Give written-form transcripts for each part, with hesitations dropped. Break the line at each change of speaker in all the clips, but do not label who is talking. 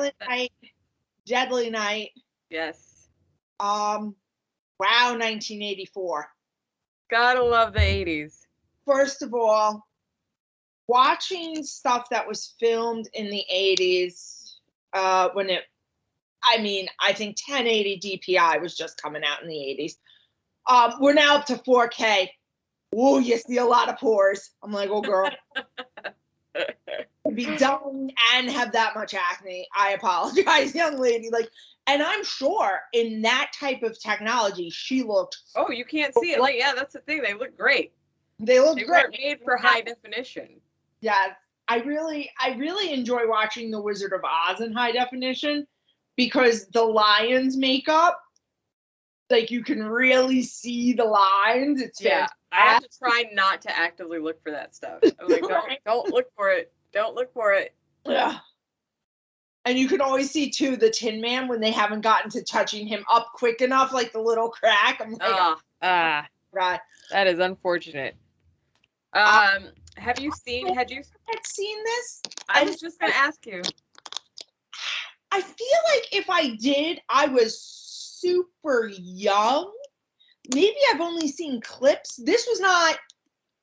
Silent Night, Deadly Night.
Yes.
Wow, 1984.
Gotta love the 80s.
First of all, watching stuff that was filmed in the 80s, when it, I mean, I think 1080 DPI was just coming out in the 80s. We're now up to 4K. Whoa, you see a lot of pores. I'm like, oh, girl. To be done and have that much acne, I apologize, young lady. Like, and I'm sure in that type of technology, she looked.
Oh, you can't see it. Like, yeah, that's the thing. They look great.
They look
They
great.
weren't made for high definition.
Yeah, I really enjoy watching The Wizard of Oz in high definition because the lions makeup, like you can really see the lines. It's fantastic.
I have to try not to actively look for that stuff. I'm like, don't look for it. Don't look for it.
Yeah. And you can always see too the Tin Man when they haven't gotten to touching him up quick enough, like the little crack. I'm like,
God, that is unfortunate. Had you seen
this?
I was just gonna ask you.
I feel like if I did, I was super young. Maybe I've only seen clips. This was not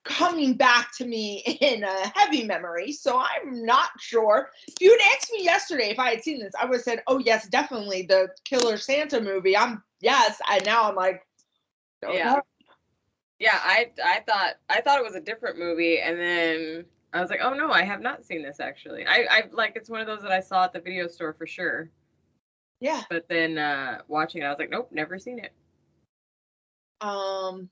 coming back to me in a heavy memory, so I'm not sure. If you had asked me yesterday if I had seen this, I would have said, oh yes, definitely the Killer Santa movie. Yes, and now I'm like,
yeah. Yeah, I thought it was a different movie, and then I was like, oh no, I have not seen this actually. I like, it's one of those that I saw at the video store for sure.
Yeah.
But then watching it, I was like, nope, never seen it. So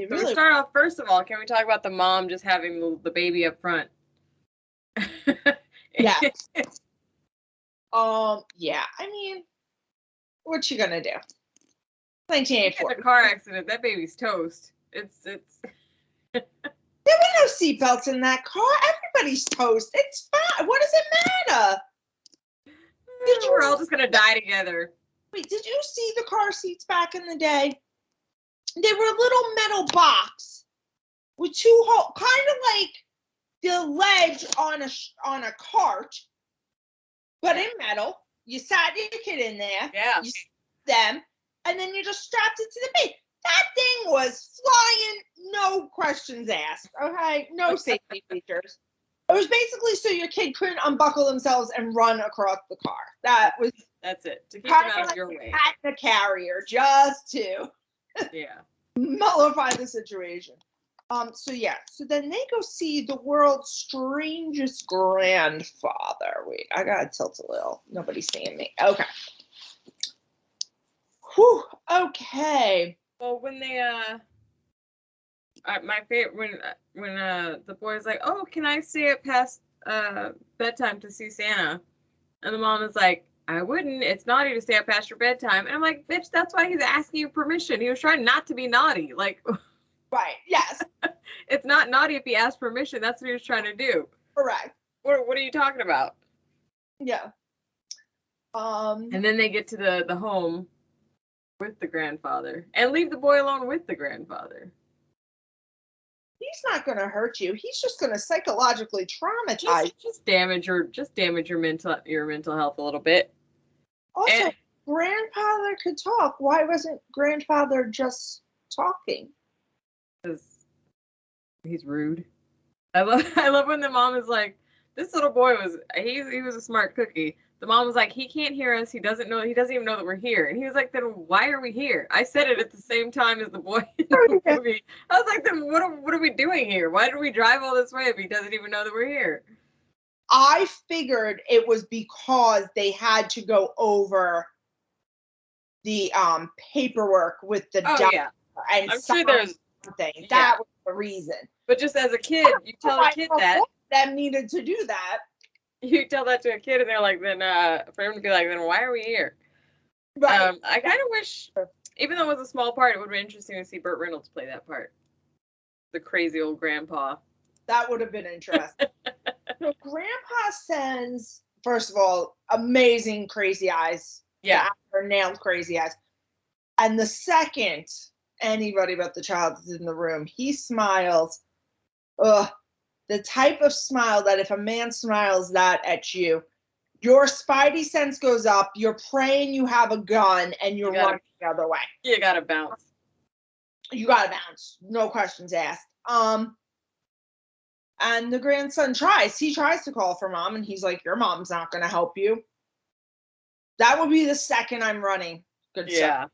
we start off, first of all, can we talk about the mom just having the baby up front?
Yeah. Yeah, I mean, what you gonna do? 1984.
It's a car accident. That baby's toast. It's
There were no seatbelts in that car. Everybody's toast. It's fine. What does it matter?
We're all just gonna die together.
Wait, did you see the car seats back in the day? They were a little metal box with two holes, kind of like the ledge on a cart, but in metal. You sat your kid in there.
Yeah.
You them, and then you just strapped it to the baby. That thing was flying, no questions asked. Okay, no safety features. It was basically so your kid couldn't unbuckle themselves and run across the car.
That's it. To keep them out of your way.
At the carrier, just to nullify the situation. So then they go see the world's strangest grandfather. Wait, I gotta tilt a little. Nobody's seeing me. Okay. Whew. Okay.
Well, when they my favorite when the boy's like, oh, can I stay up past bedtime to see Santa? And the mom is like, I wouldn't. It's naughty to stay up past your bedtime. And I'm like, bitch, that's why he's asking you permission. He was trying not to be naughty. Like,
right? Yes.
It's not naughty if he asked permission. That's what he was trying to do.
Correct.
What are you talking about?
Yeah.
And then they get to the home with the grandfather and leave the boy alone with the grandfather.
He's not going to hurt you. He's just going to psychologically traumatize.
Just damage your mental health a little bit.
Also, grandfather could talk. Why wasn't grandfather just talking?
Because he's rude. I love when the mom is like, this little boy was a smart cookie. The mom was like, he can't hear us. He doesn't even know that we're here. And he was like, then why are we here? I said it at the same time as the boy in the movie. I was like, then what are we doing here? Why did we drive all this way if he doesn't even know that we're here?
I figured it was because they had to go over the paperwork with the doctor. And
I'm sure there's
something. That was the reason.
But just as a kid, you tell a kid
that needed to do that.
You tell that to a kid, and they're like, then for him to be like, then why are we here?
Right.
I kind of wish, even though it was a small part, it would have been interesting to see Burt Reynolds play that part. The crazy old grandpa.
That would have been interesting. So Grandpa sends, first of all, amazing crazy eyes.
Yeah.
The actor nailed crazy eyes. And the second anybody but the child is in the room, he smiles. Ugh. The type of smile that if a man smiles that at you, Your spidey sense goes up. You're praying you have a gun, and you're running the other way.
You gotta bounce.
You gotta bounce. No questions asked. And the grandson tries. He tries to call for mom, and he's like, "Your mom's not gonna help you." That would be the second I'm running. Good sir.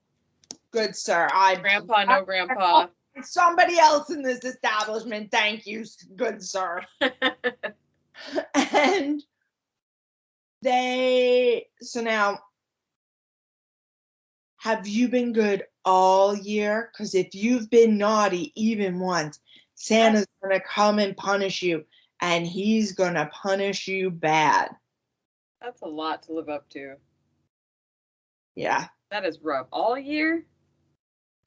Good sir.
Grandpa, no grandpa.
Somebody else in this establishment. Thank you, good sir. And so now, have you been good all year? Because if you've been naughty even once, Santa's going to come and punish you, and he's going to punish you bad.
That's a lot to live up to.
Yeah.
That is rough. All year?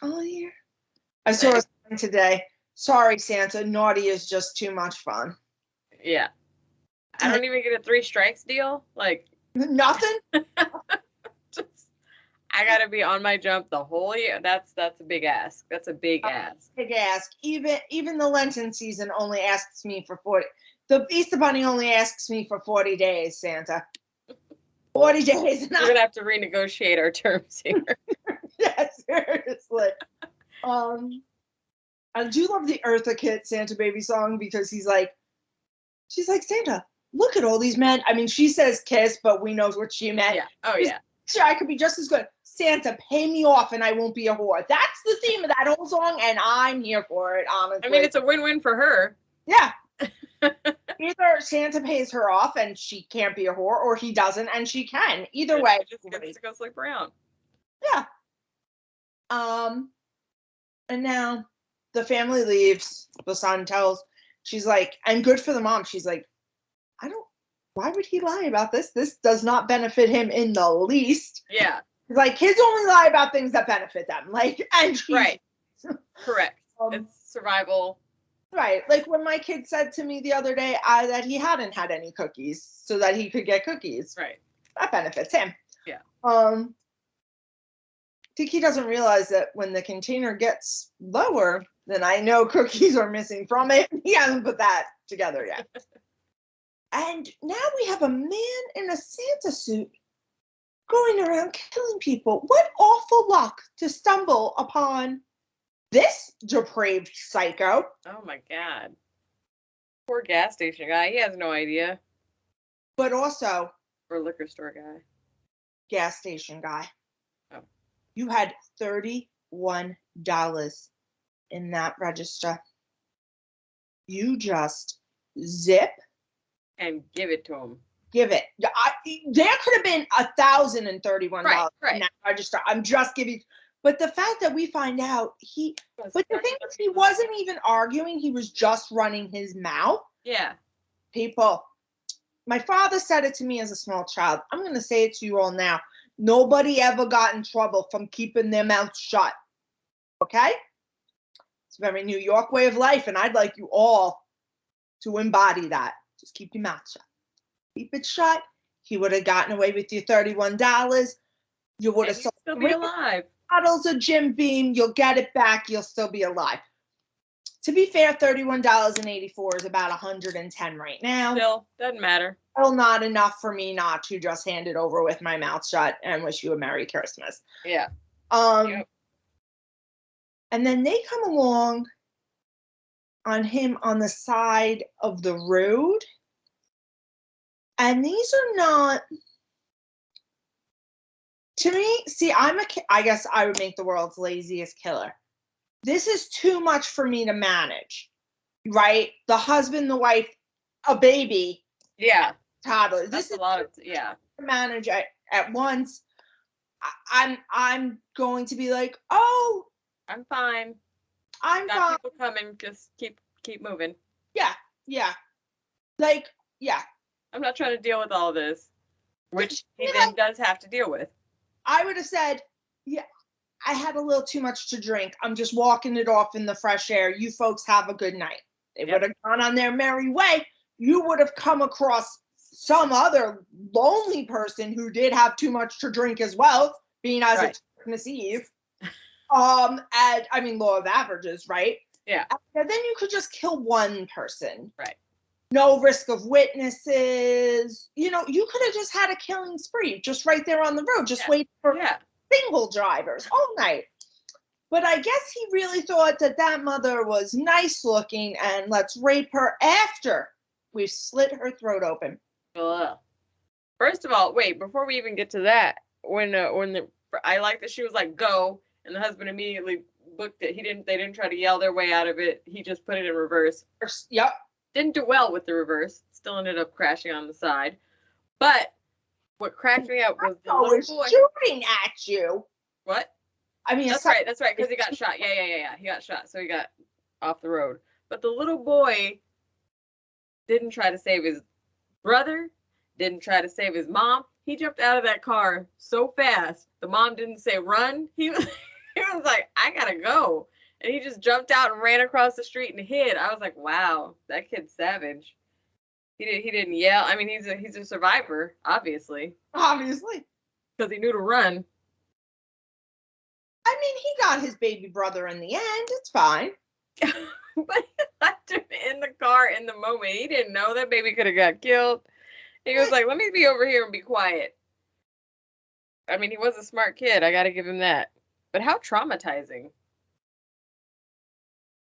All year. I saw a sign today. Sorry, Santa, naughty is just too much fun.
Yeah. I don't even get a 3 strikes deal? Like
nothing?
I gotta be on my jump the whole year. That's a big ask. That's a big ask.
Big ask. Even the Lenten season only asks me for 40. The Easter Bunny only asks me for 40 days, Santa. 40 days.
We're gonna have to renegotiate our terms here.
Yeah, seriously. I do love the Eartha Kitt Santa Baby song because she's like, Santa, look at all these men. I mean, she says kiss, but we know what she meant.
Yeah. Oh, yeah.
Sure, I could be just as good. Santa, pay me off and I won't be a whore. That's the theme of that whole song, and I'm here for it, honestly.
I mean, it's a win-win for her.
Yeah. Either Santa pays her off and she can't be a whore, or he doesn't and she can. Either way.
She just gets to go sleep around.
Yeah. And now the family leaves. The son tells, she's like, and good for the mom. She's like, why would he lie about this? This does not benefit him in the least.
Yeah.
Like, kids only lie about things that benefit them. Like, and
right. Correct. It's survival.
Right. Like when my kid said to me the other day that he hadn't had any cookies so that he could get cookies.
Right.
That benefits him.
Yeah.
I think he doesn't realize that when the container gets lower, then I know cookies are missing from it. He hasn't put that together yet. And now we have a man in a Santa suit going around killing people. What awful luck to stumble upon this depraved psycho.
Oh my God. Poor gas station guy. He has no idea.
But also.
Or liquor store guy.
Gas station guy.
Oh.
You had $31 in that register. You just zip.
And give it to him.
Give it. There could have been $1,031
right.
in that register. I'm just giving. But the fact that we find out but the thing is, he wasn't even arguing. He was just running his mouth.
Yeah.
People, my father said it to me as a small child. I'm going to say it to you all now. Nobody ever got in trouble from keeping their mouth shut. Okay? It's a very New York way of life, and I'd like you all to embody that. Just keep your mouth shut. Keep it shut. He would have gotten away with your $31. You would have sold
still be alive.
Bottles of Jim Beam. You'll get it back. You'll still be alive. To be fair, $31.84 is about $110 right now.
Still, doesn't matter.
Still not enough for me not to just hand it over with my mouth shut and wish you a Merry Christmas.
Yeah.
Yep. And then they come along on him on the side of the road. And these are not, to me, see, I guess I would make the world's laziest killer. This is too much for me to manage, right? The husband, the wife, a baby.
Yeah.
Toddler.
That's
this is
a lot of, yeah.
To manage at once. I'm going to be like, oh,
I'm fine.
I'm
Got
fine.
people coming. Just keep moving.
Yeah. Like, yeah.
I'm not trying to deal with all this, which he then does have to deal with.
I would have said, yeah, I had a little too much to drink. I'm just walking it off in the fresh air. You folks have a good night. They would have gone on their merry way. You would have come across some other lonely person who did have too much to drink as well, being as it's Christmas Eve. And I mean, law of averages, right?
Yeah.
And then you could just kill one person.
Right.
no risk of witnesses. You know, you could have just had a killing spree just right there on the road, just wait for single drivers all night. But I guess he really thought that that mother was nice looking and let's rape her after we've slit her throat open.
Ugh. First of all, wait, before we even get to that, I like that she was like, go, and the husband immediately booked it. They didn't try to yell their way out of it. He just put it in reverse.
Yep.
Didn't do well with the reverse. Still ended up crashing on the side. But what cracked me up was the little boy
shooting at you.
What?
I mean,
that's right, because he got shot. Yeah. He got shot, so he got off the road. But the little boy didn't try to save his brother, didn't try to save his mom. He jumped out of that car so fast. The mom didn't say run. He was like, I gotta go. And he just jumped out and ran across the street and hid. I was like, wow, that kid's savage. He didn't yell. I mean, he's a survivor, obviously.
Obviously.
Because he knew to run.
I mean, he got his baby brother in the end. It's fine.
But he left him in the car in the moment. He didn't know that baby could have got killed. He was like, let me be over here and be quiet. I mean, he was a smart kid. I got to give him that. But how traumatizing.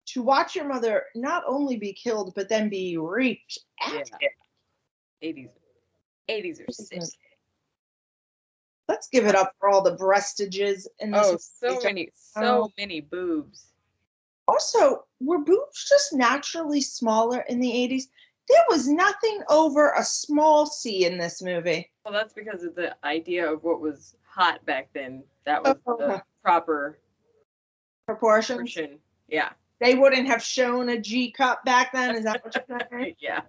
To watch your mother not only be killed, but then be raped after.
Yeah. 80s are sick.
Let's give it up for all the breastages in this.
Oh, so many boobs.
Also, were boobs just naturally smaller in the 80s? There was nothing over a small C in this movie.
Well, that's because of the idea of what was hot back then. That was the proper
proportions.
Yeah.
They wouldn't have shown a G cup back then. Is that what you're saying?
Yeah.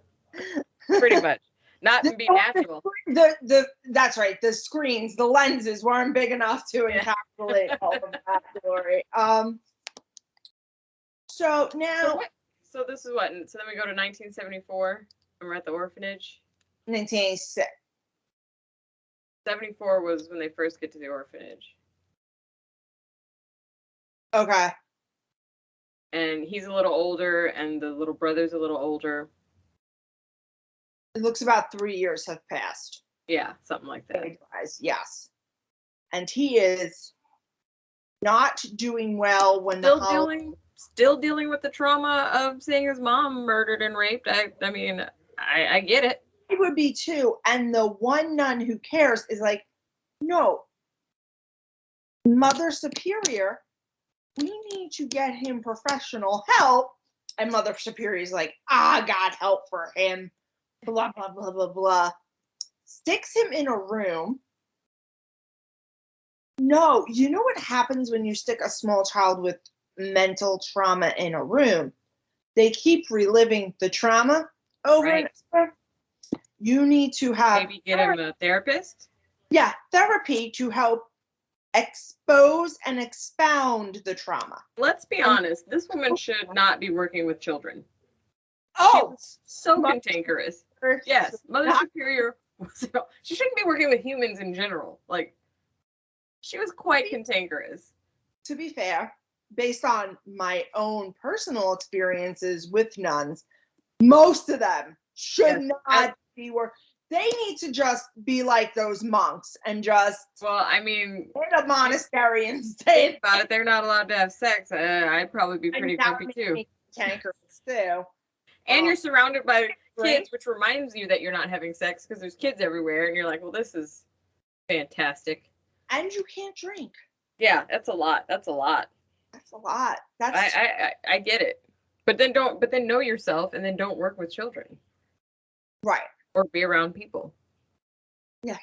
Pretty much. Not to be natural.
That's right. The screens, the lenses weren't big enough to encapsulate all of that glory. So now.
So this is what? So then we go to 1974, and we're at the orphanage.
1986.
74 was when they first get to the orphanage.
Okay.
And he's a little older, and the little brother's a little older.
It looks about 3 years have passed.
Yeah, something like that.
Yes. And he is not doing well when
still dealing with the trauma of seeing his mom murdered and raped. I mean, I get it.
It would be too. And the one nun who cares is like, no, Mother Superior, we need to get him professional help. And Mother Superior is like, God help for him. Blah, blah, blah, blah, blah. Sticks him in a room. No, you know what happens when you stick a small child with mental trauma in a room? They keep reliving the trauma over and over. You need to have
maybe get him a therapist.
Yeah, therapy to help expose and expound the trauma.
Let's be honest. This woman should not be working with children.
Oh,
so cantankerous. Yes, Mother Superior. She shouldn't be working with humans in general. Like, she was quite cantankerous.
To be fair, based on my own personal experiences with nuns, most of them should not be work. They need to just be like those monks and just.
Well, I mean,
in a monastery and stay
about it. They're not allowed to have sex. I'd probably be pretty grumpy too.
Cantankerous too.
And you're surrounded by kids, which reminds you that you're not having sex because there's kids everywhere, and you're like, well, this is fantastic.
And you can't drink.
Yeah, that's a lot. That's a lot. I get it. But then know yourself, and then don't work with children.
Right.
Or be around people.
Yeah.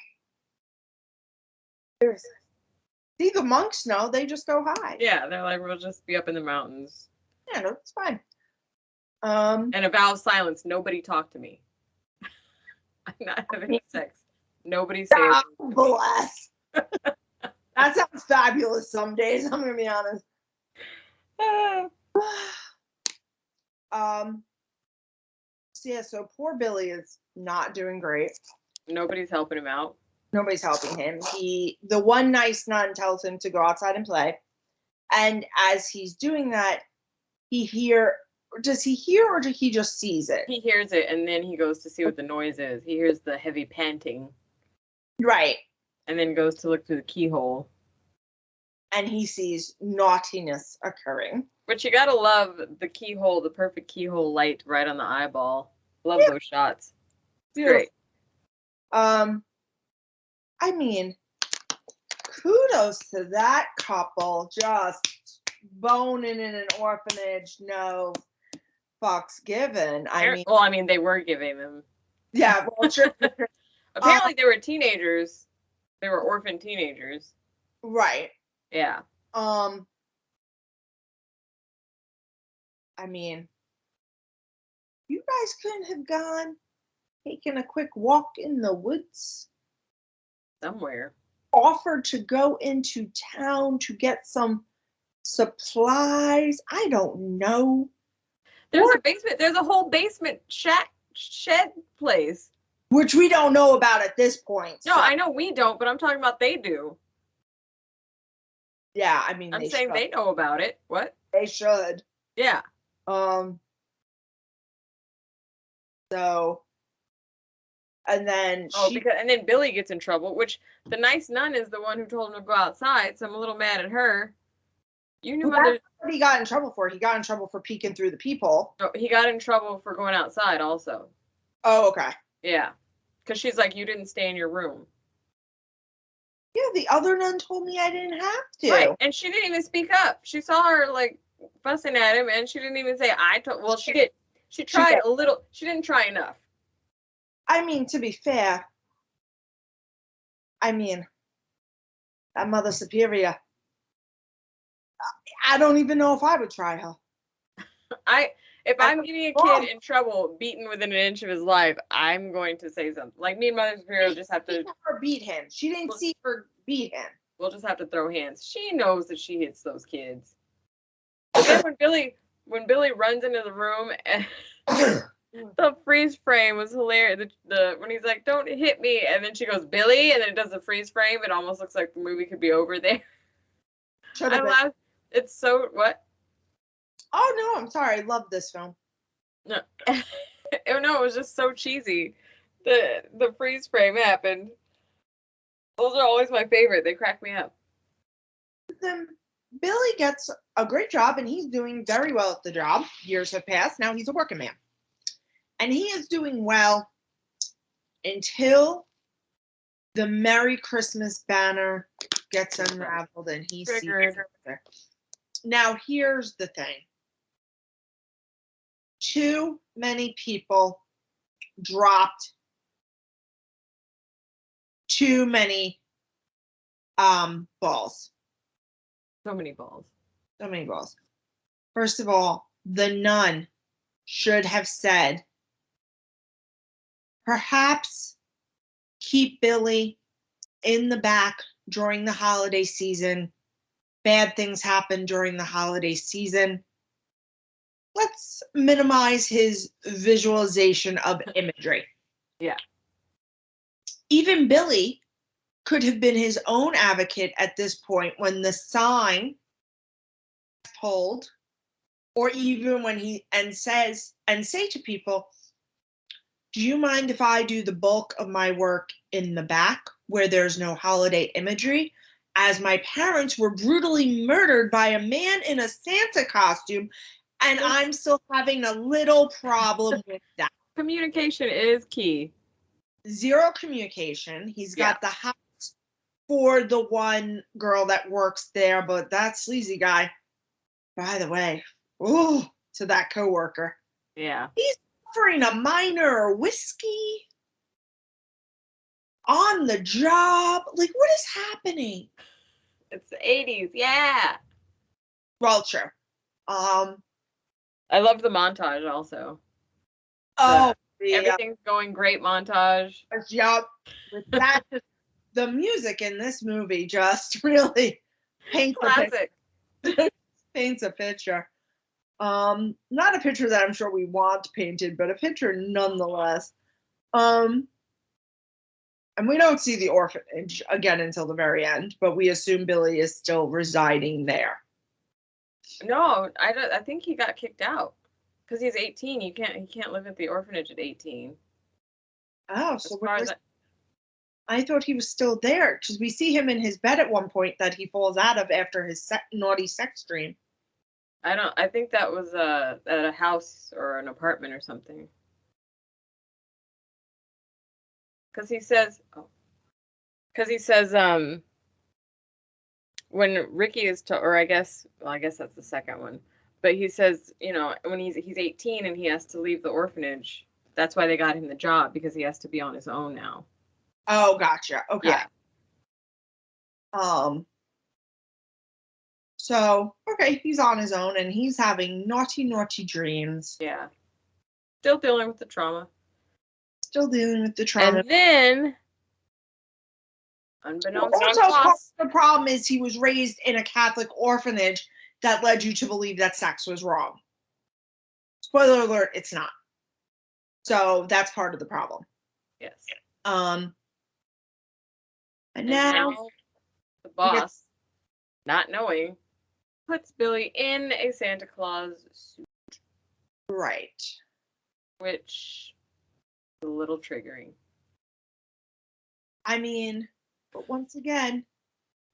See, the monks know. They just go hide.
Yeah, they're like, we'll just be up in the mountains.
Yeah, no, it's fine.
And a vow of silence. Nobody talk to me. I'm not having sex. Nobody say it.
Bless. That sounds fabulous some days, I'm going to be honest. So poor Billy is not doing great.
Nobody's helping him out.
Nobody's helping him. The one nice nun tells him to go outside and play. And as he's doing that, he hears does he hear or does he just sees it?
He hears it, and then he goes to see what the noise is. He hears the heavy panting.
Right.
And then goes to look through the keyhole.
And he sees naughtiness occurring.
But you gotta love the keyhole, the perfect keyhole light right on the eyeball. Love those shots.
Beautiful.
Great.
I mean, kudos to that couple, just boning in an orphanage, no fucks given.
I mean, they were giving them.
Yeah, well, sure.
Apparently, they were teenagers. They were orphan teenagers.
Right.
Yeah.
I mean, you guys couldn't have gone taken a quick walk in the woods?
Somewhere.
Offered to go into town to get some supplies? I don't know.
There's a basement. There's a whole basement shed place.
Which we don't know about at this point.
No, I know we don't, but I'm talking about they do.
Yeah, I mean,
I'm saying they know about it. What?
They should.
Yeah.
So, and then
and then Billy gets in trouble, which the nice nun is the one who told him to go outside, so I'm a little mad at her. You knew
That's what he got in trouble for. He got in trouble for peeking through the peephole.
Oh, he got in trouble for going outside also.
Oh, okay.
Yeah. Because she's like, you didn't stay in your room.
Yeah, the other nun told me I didn't have to.
Right, and she didn't even speak up. She saw her, like, fussing at him, and she didn't even say, well, she did. She tried a little. She didn't try enough.
I mean, to be fair, that Mother Superior, I don't even know if I would try her.
If I'm getting a kid in trouble, beaten within an inch of his life, I'm going to say something. Like, me and Mother Superior just have to...
her beat him. She didn't see her beat him.
We'll just have to throw hands. She knows that she hits those kids. But then when Billy runs into the room, and the freeze frame was hilarious. When he's like, "Don't hit me," and then she goes, "Billy," and then it does the freeze frame. It almost looks like the movie could be over there. I laughed. It's so what?
Oh no, I'm sorry. I love this film.
No, no, it was just so cheesy. The freeze frame happened. Those are always my favorite. They crack me up.
Then Billy gets a great job, and he's doing very well at the job. Years have passed. Now he's a working man. And he is doing well until the Merry Christmas banner gets unraveled and he sees it. Now, here's the thing. Too many people dropped too many balls.
So many balls.
So many balls. First of all, the nun should have said, perhaps keep Billy in the back during the holiday season. Bad things happen during the holiday season. Let's minimize his visualization of imagery.
Yeah.
Even Billy could have been his own advocate at this point when the sign pulled, or even when he say to people, do you mind if I do the bulk of my work in the back where there's no holiday imagery, as my parents were brutally murdered by a man in a Santa costume, and I'm still having a little problem with that.
Communication is key.
Zero communication. He's got the house for the one girl that works there, but that sleazy guy, by the way, to that coworker.
Yeah.
He's offering a minor whiskey on the job. Like, what is happening?
It's the 80s. Yeah.
Vulture.
I loved the montage also.
Oh,
everything's going great montage.
Yep. With that, the music in this movie just really paints a picture. Not a picture that I'm sure we want painted, but a picture nonetheless. And we don't see the orphanage again until the very end, but we assume Billy is still residing there.
No, I think he got kicked out. Because he's 18. He can't live at the orphanage at 18.
Oh,
As
so
far as
I thought he was still there because we see him in his bed at one point that he falls out of after his naughty sex dream.
I think that was at a house or an apartment or something. Because he says, when Ricky is or I guess that's the second one, but he says, when he's 18 and he has to leave the orphanage, that's why they got him the job, because he has to be on his own now.
Oh, gotcha. Okay.
Yeah.
So, okay, he's on his own and he's having naughty, naughty dreams.
Yeah. Still dealing with the trauma.
Still dealing with the trauma.
And then, unbeknownst to
also,
us,
the problem is he was raised in a Catholic orphanage that led you to believe that sex was wrong. Spoiler alert, it's not. So that's part of the problem.
Yes.
And now
the boss, not knowing, puts Billy in a Santa Claus suit.
Right.
Which is a little triggering.
I mean, but once again,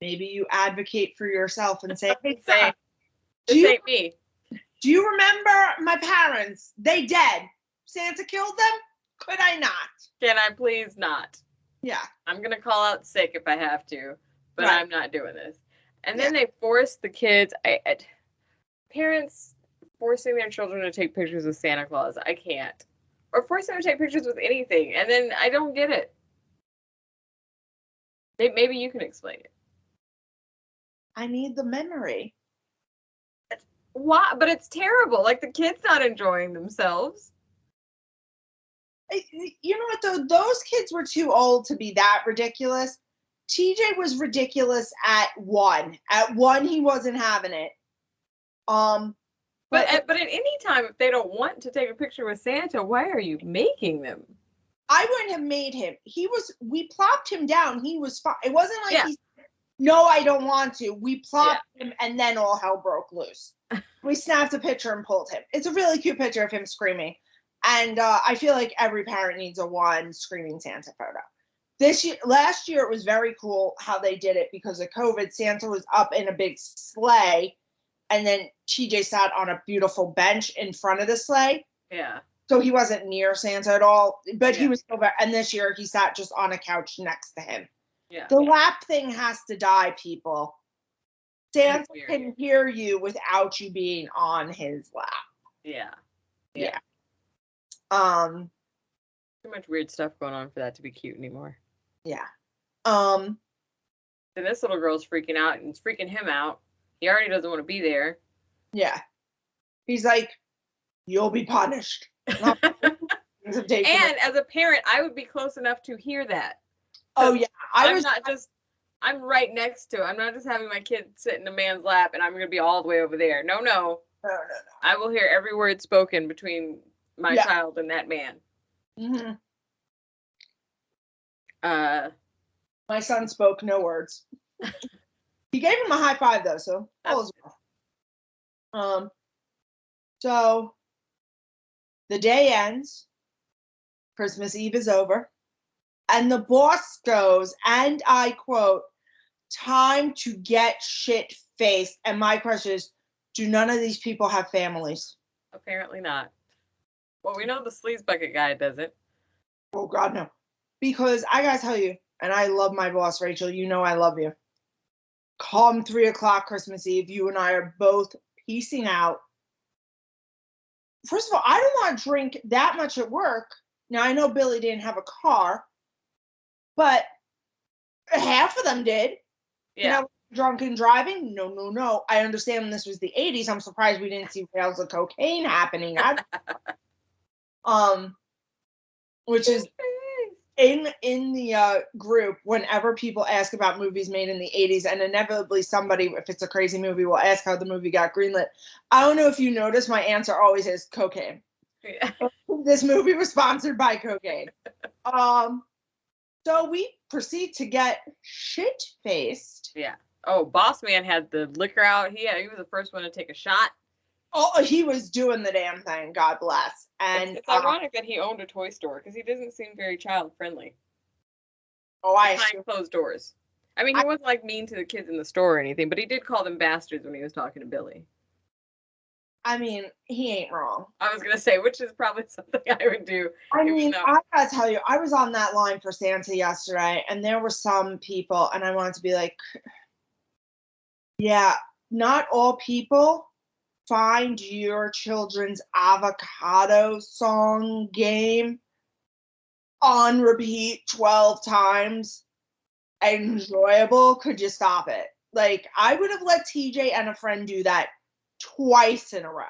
maybe you advocate for yourself and say, hey,
this ain't me.
Do you remember my parents? They dead. Santa killed them? Could I not?
Can I please not?
Yeah.
I'm going to call out sick if I have to, but
right.
I'm not doing this. And then they force the kids, parents forcing their children to take pictures with Santa Claus. I can't. Or forcing them to take pictures with anything. And then I don't get it. Maybe you can explain it.
I need the memory.
Why? But it's terrible. Like, the kid's not enjoying themselves.
You know what, though? Those kids were too old to be that ridiculous. TJ was ridiculous at 1. At 1, he wasn't having it.
But at any time, if they don't want to take a picture with Santa, why are you making them?
I wouldn't have made him. We plopped him down. He was fine. It wasn't like he said, no, I don't want to. We plopped him and then all hell broke loose. We snapped a picture and pulled him. It's a really cute picture of him screaming. And I feel like every parent needs a 1 screaming Santa photo. Last year, it was very cool how they did it because of COVID. Santa was up in a big sleigh, and then TJ sat on a beautiful bench in front of the sleigh.
Yeah.
So he wasn't near Santa at all, but he was still there. And this year, he sat just on a couch next to him.
Yeah.
The lap thing has to die, people. Santa can hear you without you being on his lap.
Yeah.
Yeah.
Too much weird stuff going on for that to be cute anymore.
Yeah.
And this little girl's freaking out, and it's freaking him out. He already doesn't want to be there.
Yeah. He's like, you'll be punished.
And as a parent, I would be close enough to hear that.
Oh yeah.
I'm right next to it. I'm not just having my kid sit in a man's lap and I'm going to be all the way over there. No. I will hear every word spoken between my child and that man.
Mm-hmm.
My
son spoke no words. He gave him a high five though, so all is well. So the day ends. Christmas Eve is over. And the boss goes, and I quote, time to get shit-faced. And my question is, do none of these people have families?
Apparently not. Well, we know the sleaze bucket guy doesn't.
Oh, God, no. Because I gotta tell you, and I love my boss, Rachel, you know I love you. Come 3 o'clock Christmas Eve, you and I are both piecing out. First of all, I don't want to drink that much at work. Now, I know Billy didn't have a car, but half of them did.
Yeah.
Drunken driving? No. I understand this was the 80s. I'm surprised we didn't see rails of cocaine happening. Which is in the group, whenever people ask about movies made in the 80s, and inevitably somebody, if it's a crazy movie, will ask how the movie got greenlit. I don't know if you notice, my answer always is cocaine.
Yeah.
This movie was sponsored by cocaine. So we proceed to get shit-faced.
Yeah. Oh, Boss Man had the liquor out. He was the first one to take a shot.
Oh, he was doing the damn thing. God bless. And
It's ironic that he owned a toy store because he doesn't seem very child friendly behind closed doors. I mean, he wasn't like mean to the kids in the store or anything, but he did call them bastards when he was talking to Billy.
I mean, he ain't wrong.
I was gonna say, which is probably something I would do.
I mean, I gotta tell you, I was on that line for Santa yesterday, and there were some people, and I wanted to be like, yeah, not all people find your children's avocado song game on repeat 12 times enjoyable. Could you stop it? Like, I would have let TJ and a friend do that twice in a row.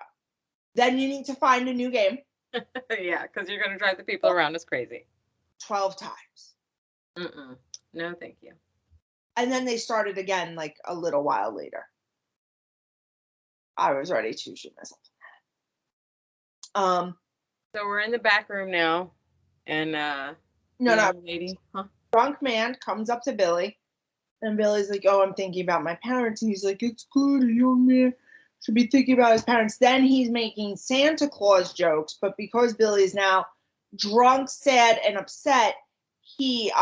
Then you need to find a new game.
Yeah, because you're going to drive the people around us crazy.
12 times.
No, thank you.
And then they started again like a little while later. I was ready to shoot myself.
So we're in the back room now, and lady,
drunk man comes up to Billy, and Billy's like, "Oh, I'm thinking about my parents." And he's like, "It's good, a young man should be thinking about his parents." Then he's making Santa Claus jokes, but because Billy's now drunk, sad, and upset, he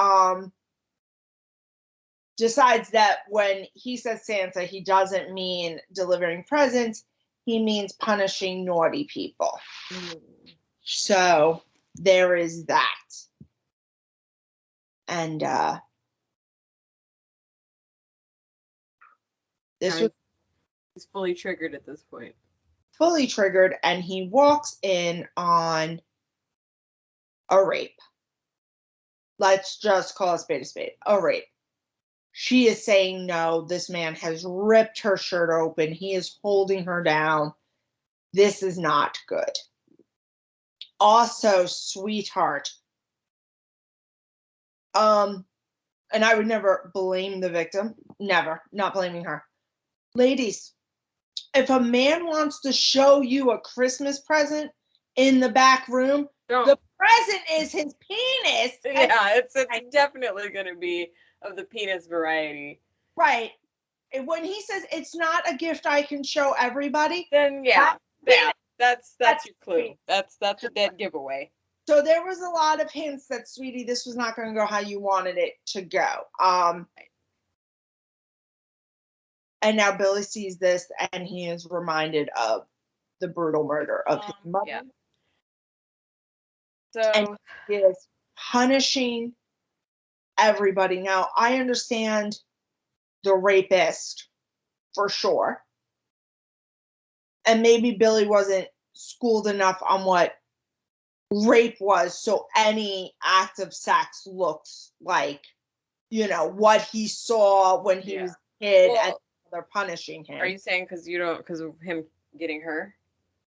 decides that when he says Santa, he doesn't mean delivering presents, he means punishing naughty people. So there is that. And
he's fully triggered at this point.
Fully triggered, and he walks in on a rape. Let's just call a spade, a rape. She is saying no. This man has ripped her shirt open. He is holding her down. This is not good. Also, sweetheart. And I would never blame the victim. Never. Not blaming her. Ladies, if a man wants to show you a Christmas present in the back room, the present is his penis.
Yeah, it's definitely going to be of the penis variety.
Right. And when he says it's not a gift I can show everybody,
then that's your clue. That's a dead giveaway.
So there was a lot of hints that, sweetie, this was not going to go how you wanted it to go. And now Billy sees this, and he is reminded of the brutal murder of his mother.
Yeah.
And he is punishing everybody. Now, I understand the rapist for sure. And maybe Billy wasn't schooled enough on what rape was, so any act of sex looks like, what he saw when he was a kid, and they're punishing him.
Are you saying because of him getting her?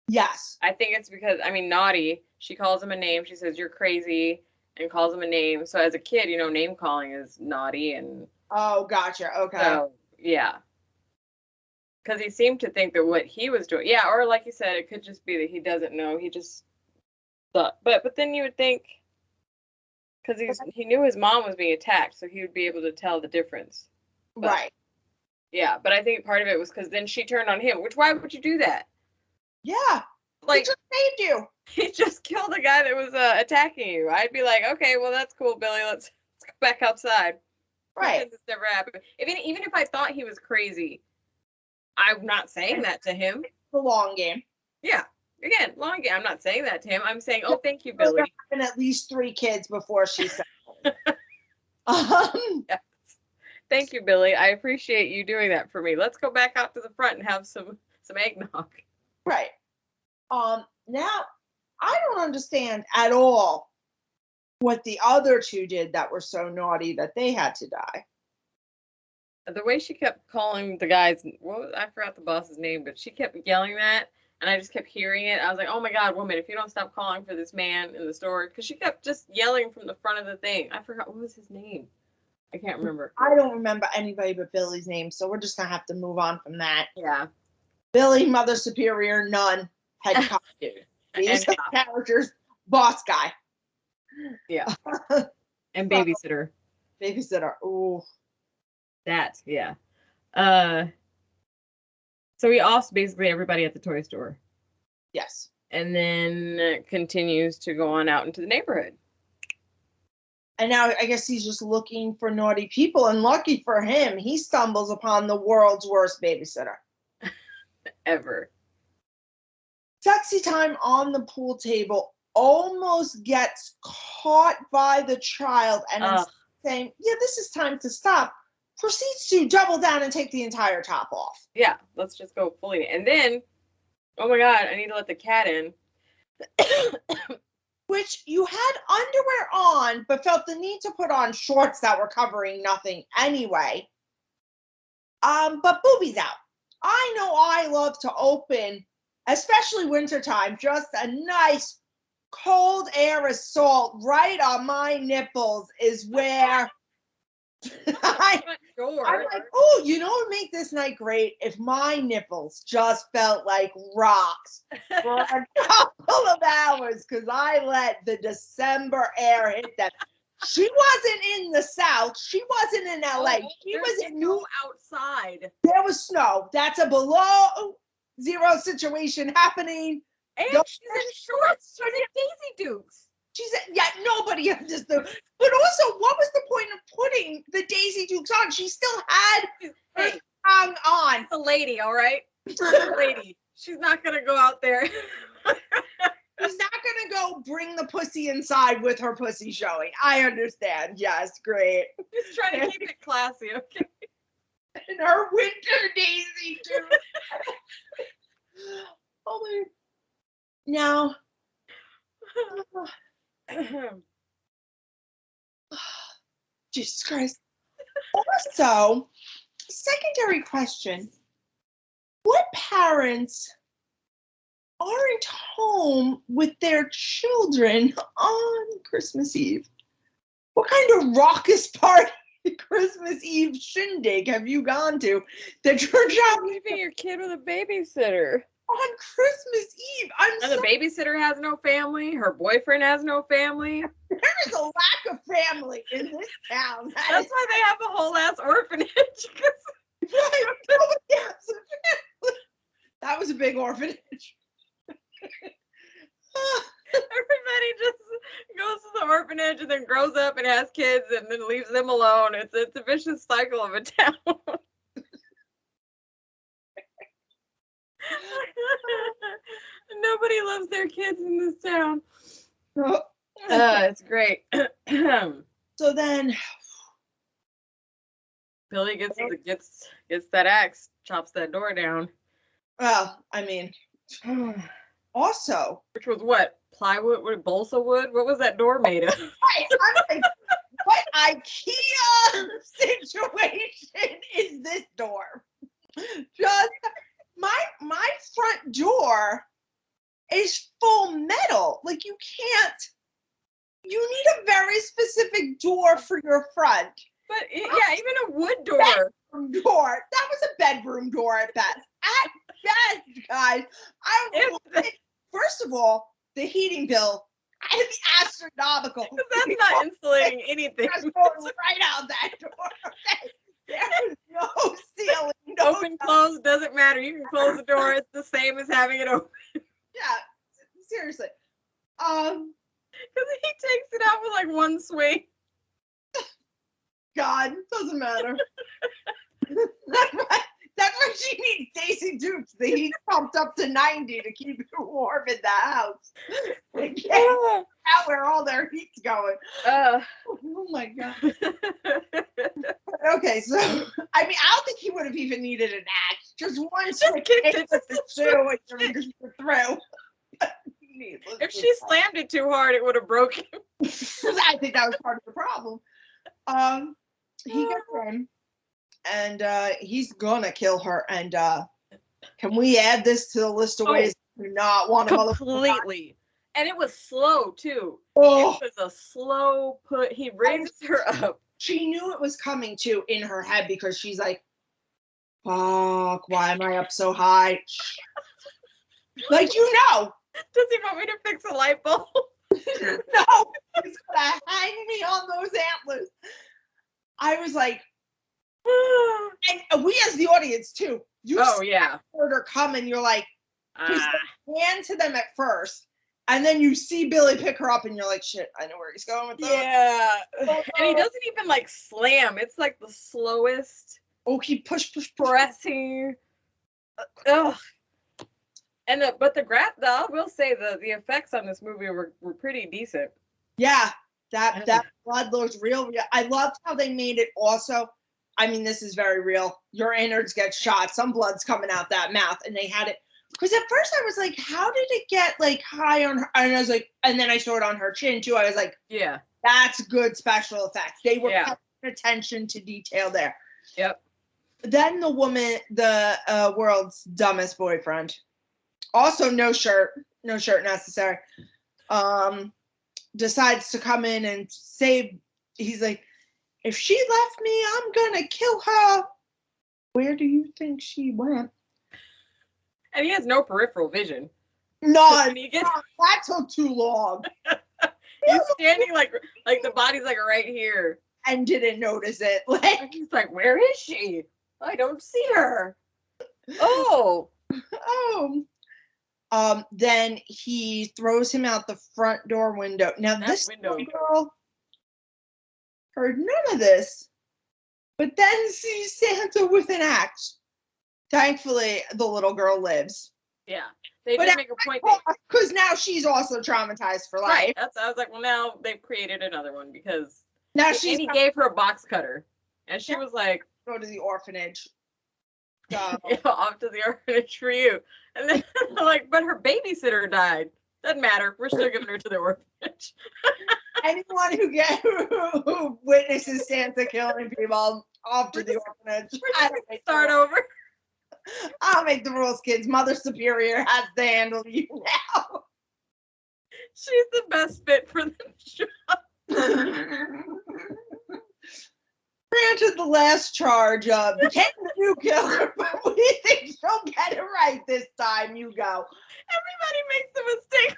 Yes.
I think it's because, naughty, she calls him a name. She says, "You're crazy," and calls him a name. So as a kid, name calling is naughty. And
oh, gotcha. Okay.
So, yeah. Because he seemed to think that what he was doing, or like you said, it could just be that he doesn't know. He just thought, but then you would think, because he knew his mom was being attacked, so he would be able to tell the difference. But,
right.
Yeah, but I think part of it was because then she turned on him. Why would you do that?
Yeah. Like, he just saved you.
He just killed a guy that was attacking you. I'd be like, okay, well, that's cool, Billy. Let's go back outside.
Right.
This never happened. Even if I thought he was crazy, I'm not saying that to him.
The long game.
Yeah. Again, long game. I'm not saying that to him. I'm saying, oh, thank you, Billy.
And at least 3 kids before she said
yes. Thank you, Billy. I appreciate you doing that for me. Let's go back out to the front and have some eggnog.
Right. Now, I don't understand at all what the other 2 did that were so naughty that they had to die.
The way she kept calling the guys, I forgot the boss's name, but she kept yelling that, and I just kept hearing it. I was like, oh my God, woman, if you don't stop calling for this man in the store, because she kept just yelling from the front of the thing. I forgot, what was his name? I can't remember.
I don't remember anybody but Billy's name, so we're just going to have to move on from that.
Yeah.
Billy, Mother Superior, none, head cop dude. These are characters, boss guy.
Yeah. And babysitter.
Babysitter, ooh.
That, yeah. So he offs basically everybody at the toy store.
Yes.
And then continues to go on out into the neighborhood.
And now I guess he's just looking for naughty people. And lucky for him, he stumbles upon the world's worst babysitter.
Ever.
Sexy time on the pool table almost gets caught by the child and saying, yeah, this is time to stop, proceeds to double down and take the entire top off.
Yeah, let's just go fully. And then, oh my God, I need to let the cat in.
Which you had underwear on, but felt the need to put on shorts that were covering nothing anyway. But boobies out. I know I love to open, especially wintertime, just a nice cold air assault right on my nipples is where I'm like, oh, you know what would make this night great? If my nipples just felt like rocks for a couple of hours, because I let the December air hit them. She wasn't in the South. She wasn't in LA. She was in
outside.
There was snow. That's a below zero situation happening.
And she's in shorts. She's in Daisy Dukes.
Nobody understood. But also, what was the point of putting the Daisy Dukes on? She still had her tongue on.
She's a lady, all right? She's a lady. She's not going to go out there.
She's not going to go bring the pussy inside with her pussy showing. I understand. Yes, great.
Just trying to keep it classy, okay?
And her winter Daisy Dukes. Oh my. Now. Jesus Christ. Also, secondary question. What parents aren't home with their children on Christmas Eve? What kind of raucous party Christmas Eve shindig have you gone to that your child
leaving your kid with a babysitter?
On Christmas Eve.
The babysitter has no family. Her boyfriend has no family.
There is a lack of family in this town.
That's why they have a whole ass orphanage.
That was a big orphanage.
Everybody just goes to the orphanage and then grows up and has kids and then leaves them alone. It's a vicious cycle of a town. Nobody loves their kids in this town. It's great.
So then
Billy gets that axe, chops that door down.
Well, I mean, also,
which was what? Plywood? What, balsa wood? What was that door made of?
Right. I'm like, what IKEA situation is this door? Just my front door is full metal. Like you need a very specific door for your front.
But even a wood door.
Bedroom door. That was a bedroom door at best. At best, guys. First of all, the heating bill is astronomical.
That's not insulating anything.
That's going right out that door. Okay. There is no ceiling. No
open, close, doesn't matter. You can close the door. It's the same as having it open.
Yeah, seriously.
Because he takes it out with like one swing.
God, doesn't matter. That's why she needs Daisy Dukes. The heat pumped up to 90 to keep it warm in the house. They can't out where all their heat's going. Oh my God. Okay, so I mean, I don't think he would have even needed an axe. Just one switch hit the two and you're through.
If she slammed it too hard, it would have broken.
I think that was part of the problem. He gets in, and he's gonna kill her. And can we add this to the list of ways to not want to
completely? And it was slow too.
Oh.
It was a slow put. He raises her up.
She knew it was coming too in her head because she's like, "Fuck! Why am I up so high?" Like
Does he want me to fix a light bulb?
No, he's gonna hang me on those antlers. I was like, and we as the audience too. You
heard
her come and you're like, Because they hand to them at first, and then you see Billy pick her up, and you're like, shit, I know where he's going with that.
Yeah. And he doesn't even like slam. It's like the slowest.
Oh, he push.
Pressing. Ugh. And I will say the effects on this movie were pretty decent.
Yeah, that blood looks real. I loved how they made it also. I mean, this is very real. Your innards get shot. Some blood's coming out that mouth, and they had it. Because at first I was like, how did it get like high on her? And I was like, and then I saw it on her chin too. I was like,
yeah,
that's good special effects. They were paying attention to detail there.
Yep.
Then the woman, the world's dumbest boyfriend, also no shirt necessary, decides to come in and save. He's like, if she left me, I'm gonna kill her. Where do you think she went?
And he has no peripheral vision.
None. That took too long.
He's standing like the body's like right here.
And didn't notice it. Like
he's like, where is she? I don't see her. Oh.
Then he throws him out the front door window. Now this girl heard none of this, but then sees Santa with an axe. Thankfully, the little girl lives.
Yeah, they did make a point
because now she's also traumatized for life.
Right. I was like, well, now they've created another one because
now
he gave her a box cutter, and she was like,
"Go to the orphanage."
Off to the orphanage for you. And then like, but her babysitter died. Doesn't matter. We're still giving her to the orphanage.
Anyone who witnesses Santa killing people off to the orphanage.
Start over.
I'll make the rules, kids. Mother Superior has to handle you now.
She's the best fit for the job.
Granted the last charge of can you kill her, but we think she'll get it right this time. You go.
Everybody makes the mistake.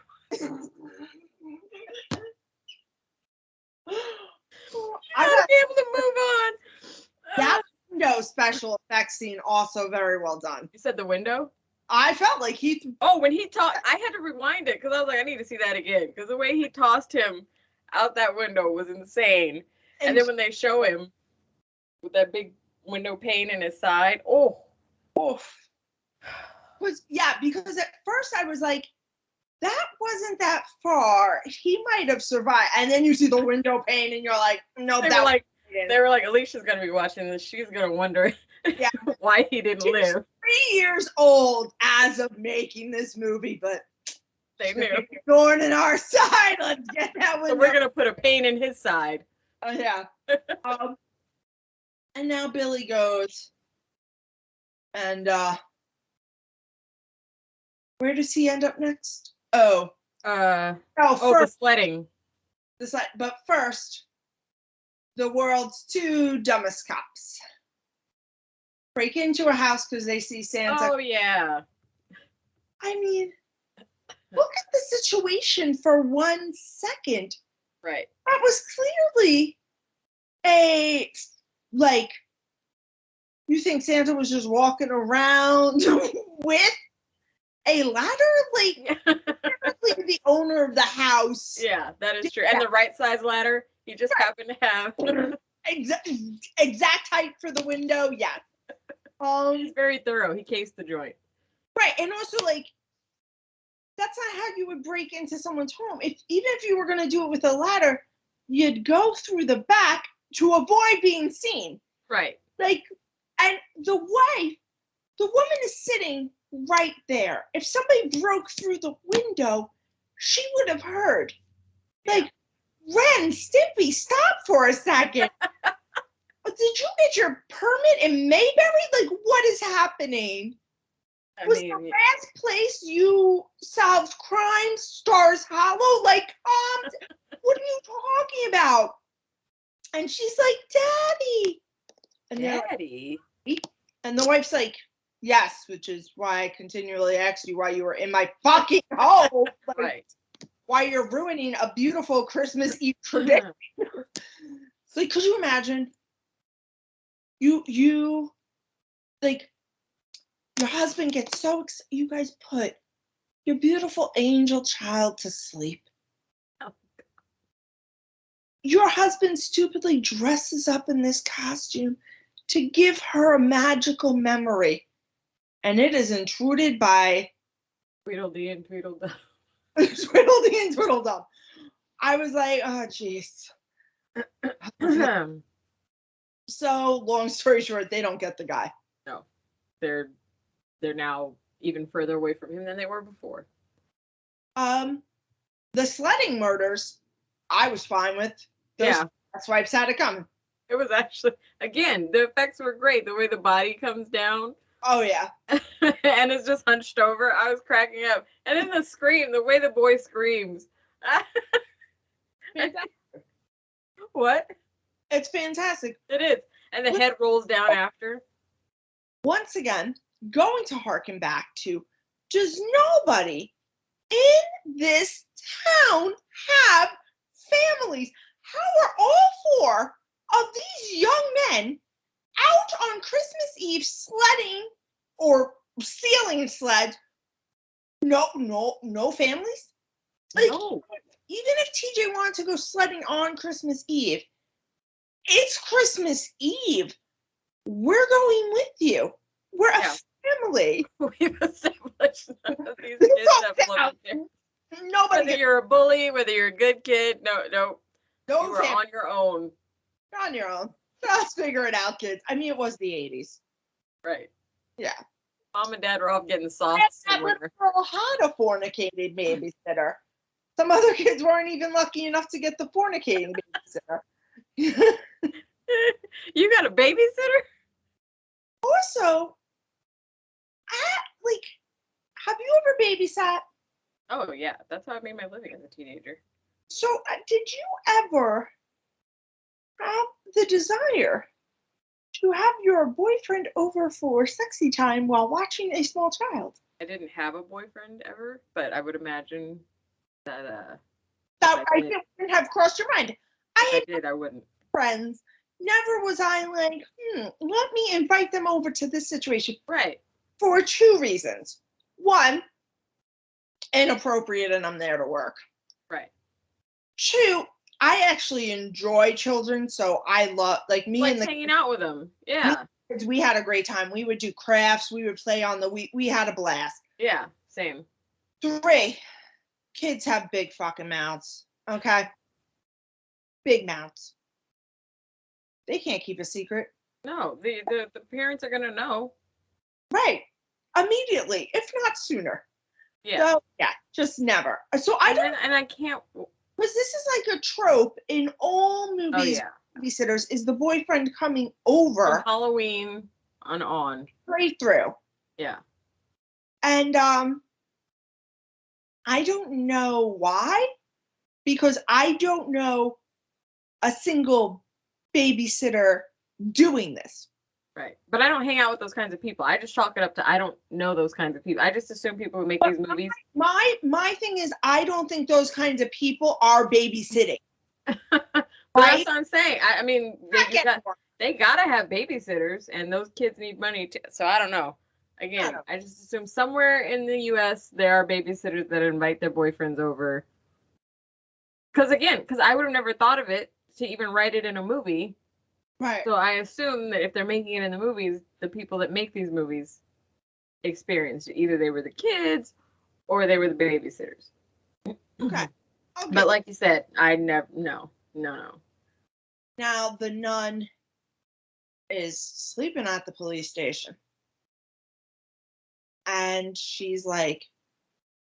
I gotta be able to move on.
That window special effects scene also very well done.
You said the window?
I felt like
when he tossed, I had to rewind it because I was like, I need to see that again because the way he tossed him out that window was insane. And then when they show him with that big window pane in his side,
because at first I was like, that wasn't that far. He might have survived. And then you see the window pane and you're like, no,
they were like, Alicia's gonna be watching this. She's gonna wonder why he didn't live.
3 years old as of making this movie, but
they knew.
Thorn in our side. Let's get that window.
So we're gonna put a pane in his side.
Oh yeah. And now Billy goes, and where does he end up next?
The sledding.
But first, the world's two dumbest cops break into a house because they see Santa.
Oh yeah.
I mean, look at the situation for 1 second.
Right.
That was clearly you think Santa was just walking around with a ladder? Like, apparently the owner of the house.
Yeah, that is true. And the right size ladder, he just happened to have.
Exact height for the window, yeah.
He's very thorough. He cased the joint.
Right, and also, like, that's not how you would break into someone's home. Even if you were going to do it with a ladder, you'd go through the back to avoid being seen.
Right.
Like, and the woman is sitting right there. If somebody broke through the window, she would have heard. Like, Ren, Stimpy, stop for a second. Did you get your permit in Mayberry? Like, what is happening? Was the last place you solved crimes Stars Hollow? Like, what are you talking about? And she's like, Daddy. And
Daddy?
And the wife's like, yes, which is why I continually asked you why you were in my fucking home. Like,
right.
Why you're ruining a beautiful Christmas Eve tradition. It's like, could you imagine? You like, your husband gets so excited. You guys put your beautiful angel child to sleep.
Oh.
Your husband stupidly dresses up in this costume to give her a magical memory, and it is intruded by
Tweedledee and Tweedledum.
Twiddledee and Twiddledum. I was like, oh, jeez. So, long story short, they don't get the guy.
No, they're now even further away from him than they were before.
The sledding murders, I was fine with. Those swipes had it coming.
It was actually, again, the effects were great. The way the body comes down.
Oh, yeah.
And it's just hunched over. I was cracking up. And then the scream, the way the boy screams. What?
It's fantastic.
It is. And the head rolls down after.
Once again, going to harken back to, does nobody in this town have families? How are all four of these young men out on Christmas Eve sledding or stealing sleds? No families? Like,
No.
Even if TJ wanted to go sledding on Christmas Eve, it's Christmas Eve. We're going with you. We're a family.
We've established none of these kids have floated there.
Nobody.
Whether you're a bully, whether you're a good kid, no. You are
family.
on your own.
You're on your own. Just figure it out, kids. I mean, it was the 80s.
Right.
Yeah.
Mom and Dad were off getting soft
That little girl had a fornicated babysitter. Some other kids weren't even lucky enough to get the fornicating babysitter.
You got a babysitter?
Also, have you ever babysat?
Oh, yeah. That's how I made my living as a teenager.
So, did you ever have the desire to have your boyfriend over for sexy time while watching a small child?
I didn't have a boyfriend ever, but I would imagine that
that I didn't have crossed your mind.
I wouldn't.
Friends. Never was I like, let me invite them over to this situation.
Right.
For two reasons. One, inappropriate and I'm there to work.
Right.
Two, I actually enjoy children, so I love, like and the
hanging out with them. Yeah.
We had a great time. We would do crafts. We would play on we had a blast.
Yeah, same.
3, kids have big fucking mouths. Okay? Big mouths. They can't keep a secret.
No, the parents are gonna know.
Right. Immediately, if not sooner.
Yeah.
So, yeah, just never. So I
can't,
because this is like a trope in all movies.
Oh, yeah.
Babysitters is the boyfriend coming over
from Halloween on
straight through.
Yeah.
And I don't know why, because I don't know a single babysitter doing this.
Right. But I don't hang out with those kinds of people. I just chalk it up to I don't know those kinds of people. I just assume people who make these movies.
My thing is I don't think those kinds of people are babysitting.
Well, right? That's what I'm saying. I mean, they gotta have babysitters, and those kids need money too. So I don't know. Again, I just assume somewhere in the U.S. there are babysitters that invite their boyfriends over. Because I would have never thought of it to even write it in a movie.
Right.
So I assume that if they're making it in the movies, the people that make these movies experienced it. Either they were the kids or they were the babysitters.
Okay.
But like you said, I never, no.
Now the nun is sleeping at the police station. And she's like,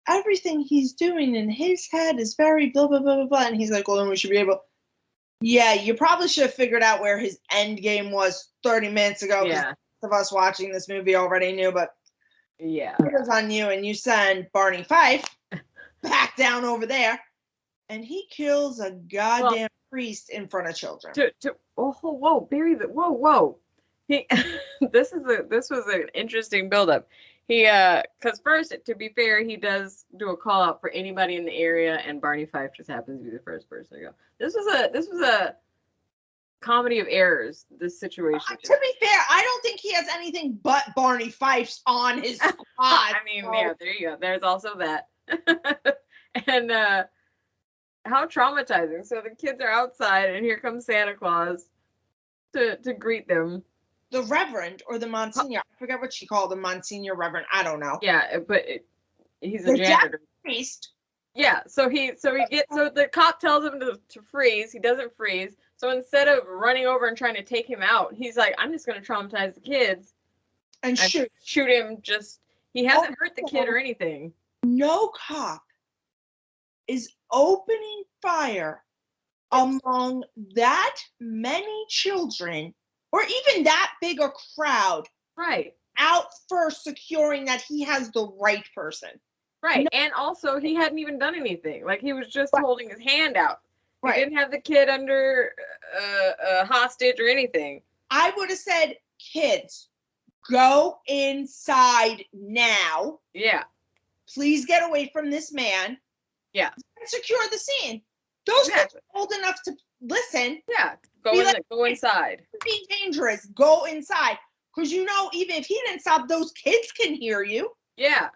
everything he's doing in his head is very blah, blah, blah, blah, blah. And he's like, well, then we should be able. Yeah, you probably should have figured out where his end game was 30 minutes ago. Yeah. Most of us watching this movie already knew, but
yeah,
it was on you. And you send Barney Fife back down over there. And he kills a goddamn priest in front of children.
Whoa, Barry, whoa. This was an interesting buildup. Because first, to be fair, he does do a call out for anybody in the area, and Barney Fife just happens to be the first person to go. This was a comedy of errors, this situation.
To be fair, I don't think he has anything but Barney Fife's on his squad.
I mean, yeah, there you go. There's also that. And how traumatizing. So the kids are outside, and here comes Santa Claus to greet them.
The Reverend or the Monsignor. I forget what she called him, Monsignor, Reverend. I don't know.
Yeah, but he's a
The
janitor.
priest.
Yeah, so the cop tells him to freeze. He doesn't freeze. So instead of running over and trying to take him out, he's like, I'm just going to traumatize the kids
And
shoot him. He hasn't hurt the kid or anything.
No cop is opening fire among that many children or even that big a crowd.
Right.
Out first securing that he has the right person.
Right.
No.
And also, he hadn't even done anything. Like, he was just holding his hand out. He
Right.
didn't have the kid under hostage or anything.
I would have said, kids, go inside now.
Yeah.
Please get away from this man.
Yeah.
And secure the scene. Those kids are old enough to listen.
Yeah. Go inside.
Be dangerous. Go inside. Because even if he didn't stop, those kids can hear you.
Yeah.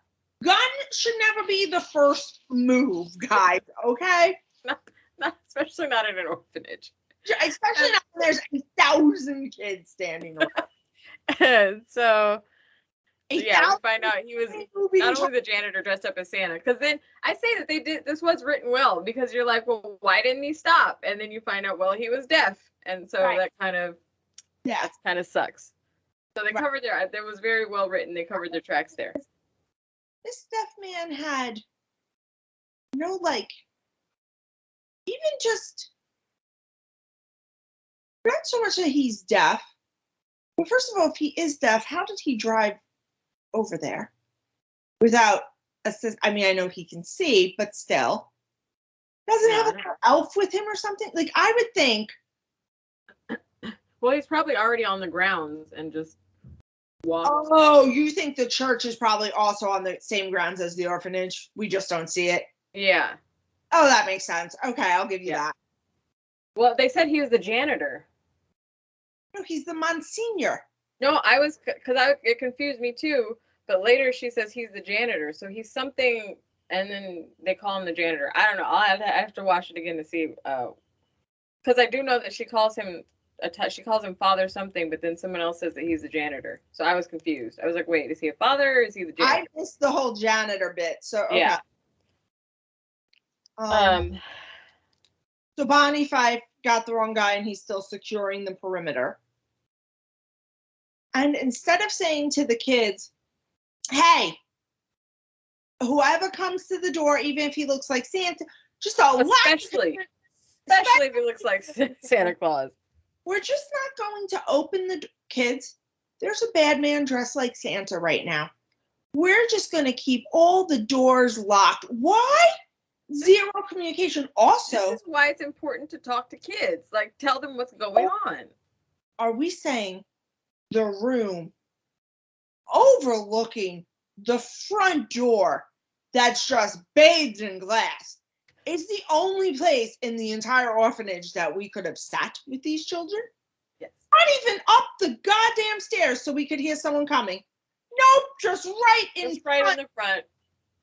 Gun should never be the first move, guys. Okay?
Especially not in an orphanage.
Especially not when there's 1,000 kids standing around.
So, yeah, we find out he was not only the janitor dressed up as Santa, because then I say that this was written well, because you're like, well, why didn't he stop? And then you find out, well, he was deaf. And so that kind of sucks. So they covered that was very well written. They covered their tracks there.
This deaf man had even just not so much that he's deaf. Well, first of all, if he is deaf, how did he drive over there without assist? I mean, I know he can see, but still. Doesn't have an elf with him or something? Like, I would think.
Well, he's probably already on the grounds and just walked.
Oh, you think the church is probably also on the same grounds as the orphanage? We just don't see it.
Yeah.
Oh, that makes sense. Okay, I'll give you that.
Well, they said he was the janitor.
No, he's the Monsignor.
No, it confused me too. But later she says he's the janitor, so he's something, and then they call him the janitor. I don't know. I have to watch it again to see. Because I do know that she calls him father something, but then someone else says that he's the janitor. So I was confused. I was like, wait, is he a father or is he the janitor?
I missed the whole janitor bit. So okay.
Yeah.
So Bonnie Fife got the wrong guy, and he's still securing the perimeter. And instead of saying to the kids, hey, whoever comes to the door, even if he looks like Santa, just
especially if he looks like Santa Claus.
We're just not going to open the kids. There's a bad man dressed like Santa right now. We're just going to keep all the doors locked. Why? Zero communication. Also,
this is why it's important to talk to kids. Like, tell them what's going on.
Are we saying the room overlooking the front door that's just bathed in glass is the only place in the entire orphanage that we could have sat with these children?
Yes.
Not even up the goddamn stairs so we could hear someone coming. Nope, just right in the front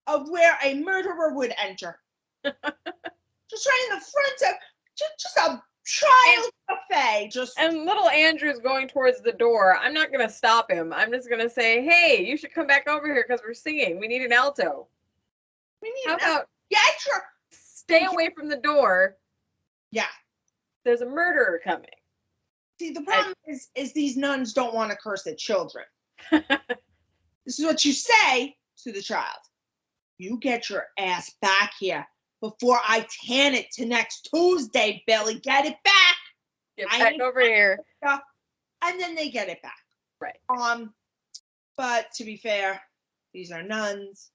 of where a murderer would enter. Just right in the front of just a child buffet.
And little Andrew's going towards the door. I'm not going to stop him. I'm just going to say, hey, you should come back over here because we're singing. We need an alto. How about stay away from the door? Yeah. There's a murderer coming.
See, the problem is these nuns don't want to curse at children. This is what you say to the child. You get your ass back here before I tan it to next Tuesday, Billy. Get it back.
Get back over here.
And then they get it back.
Right.
But to be fair, these are nuns.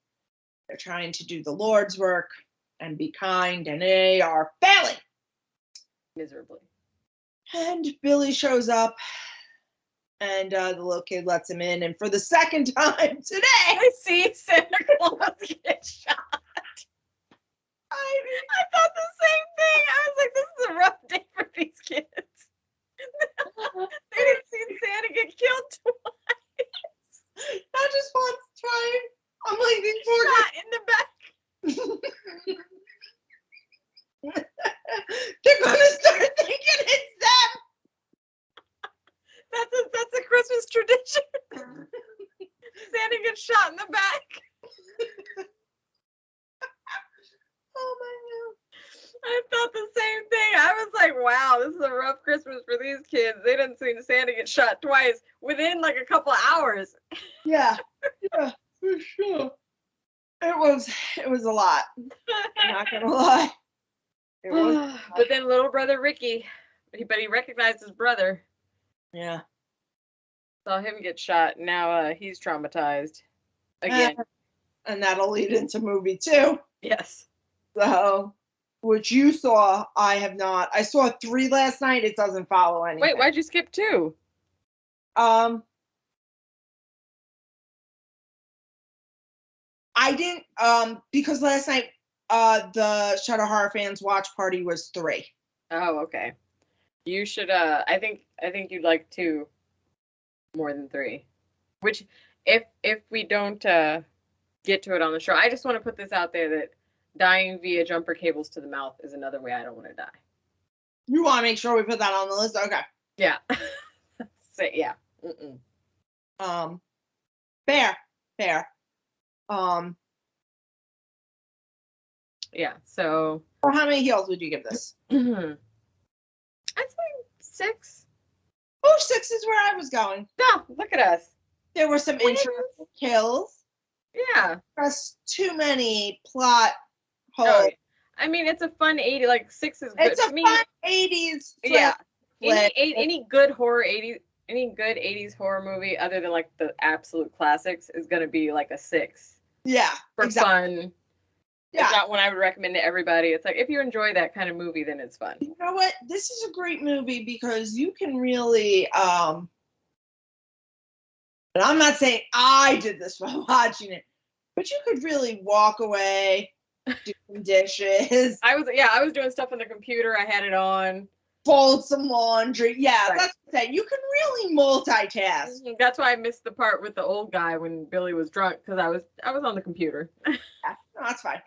They're trying to do the Lord's work and be kind, and they are failing
miserably.
And Billy shows up, and the little kid lets him in. And for the second time today,
I see Santa Claus get shot. I thought the same thing. I was like, this is a rough day for these kids. wow, this is a rough Christmas for these kids. They didn't see Santa get shot twice within like a couple of hours.
Yeah, yeah, for sure. It was a lot. I'm not gonna lie. It was.
But then little brother Ricky, but he recognized his brother.
Yeah.
Saw him get shot. Now he's traumatized again.
And that'll lead into movie 2.
Yes.
So, which you saw, I have not. I saw 3 last night. It doesn't follow anything.
Wait, why'd you skip 2?
I didn't because last night the Shutter Horror Fans watch party was 3.
Oh, okay. You should I think you'd like 2 more than 3. Which if we don't get to it on the show, I just want to put this out there that dying via jumper cables to the mouth is another way I don't want to die.
You want to make sure we put that on the list? Okay.
Yeah. So, yeah.
Fair.
Yeah, so
how many heels would you give this?
I'd say 6.
Oh, 6 is where I was going.
No, look at us.
There were some interesting kills.
Yeah.
Just too many plot holes.
Oh, I mean, it's a fun 80. Like 6 is good.
It's a fun 80s.
Yeah. Any good horror 80s. Any good 80s horror movie other than like the absolute classics is gonna be like a 6.
Yeah.
For fun.
Yeah.
It's not one I would recommend to everybody. It's like if you enjoy that kind of movie, then it's fun.
You know what? This is a great movie because you can really and I'm not saying I did this while watching it, but you could really walk away, do some dishes.
I was doing stuff on the computer. I had it on.
Fold some laundry. Yeah,
right.
That's that. You can really multitask.
That's why I missed the part with the old guy when Billy was drunk because I was on the computer.
Yeah, no, that's fine.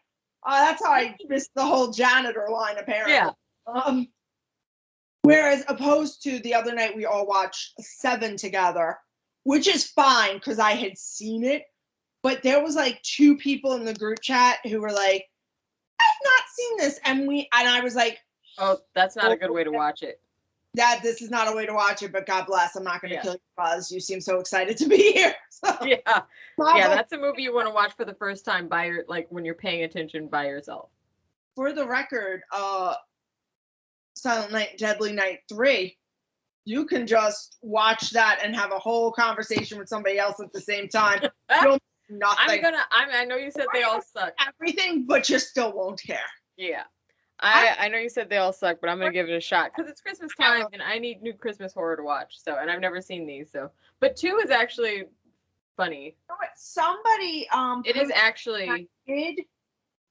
That's how I missed the whole janitor line apparently.
Yeah.
Whereas opposed to the other night we all watched 7 together, which is fine because I had seen it, but there was like 2 people in the group chat who were like, "I've not seen this," and I was like,
"Oh, that's not a good way to watch it."
Dad, this is not a way to watch it, but God bless. I'm not going to kill you, Buzz. You seem so excited to be here. So,
yeah, that's a movie you want to watch for the first time when you're paying attention by yourself.
For the record, Silent Night, Deadly Night 3, you can just watch that and have a whole conversation with somebody else at the same time. You'll nothing.
I know you said they all suck.
Everything, but you still won't care.
Yeah. I know you said they all suck, but I'm gonna give it a shot because it's Christmas time and I need new Christmas horror to watch. So, and I've never seen these. So, but 2 is actually funny.
You know what? Somebody
it is actually.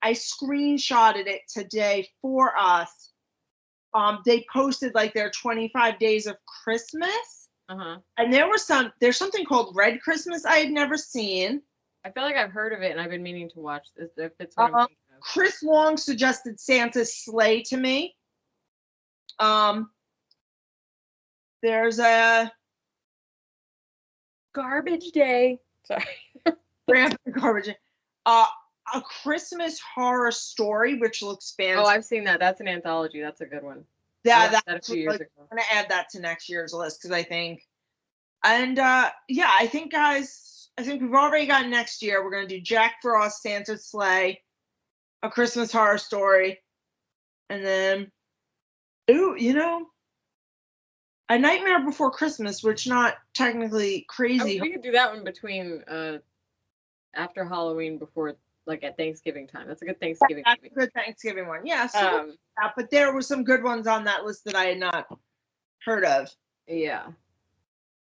I screenshotted it today for us. They posted like their 25 days of Christmas. And there's something called Red Christmas I had never seen.
I feel like I've heard of it and I've been meaning to watch this. If it's what I'm thinking of.
Chris Long suggested Santa's Sleigh to me. There's a
Garbage Day. Sorry.
Garbage. A Christmas Horror Story, which looks fantastic.
Oh, I've seen that. That's an anthology. That's a good one.
Yeah,
that's a few years ago.
I'm gonna add that to next year's list because I think, and I think guys, we've already got next year. We're gonna do Jack Frost, Santa's Sleigh, A Christmas Horror Story, and then, A Nightmare Before Christmas, which not technically crazy.
We could do that one between after Halloween, before like at Thanksgiving time. That's a good Thanksgiving.
That's a good Thanksgiving one. Yeah. So but there were some good ones on that list that I had not heard of.
Yeah.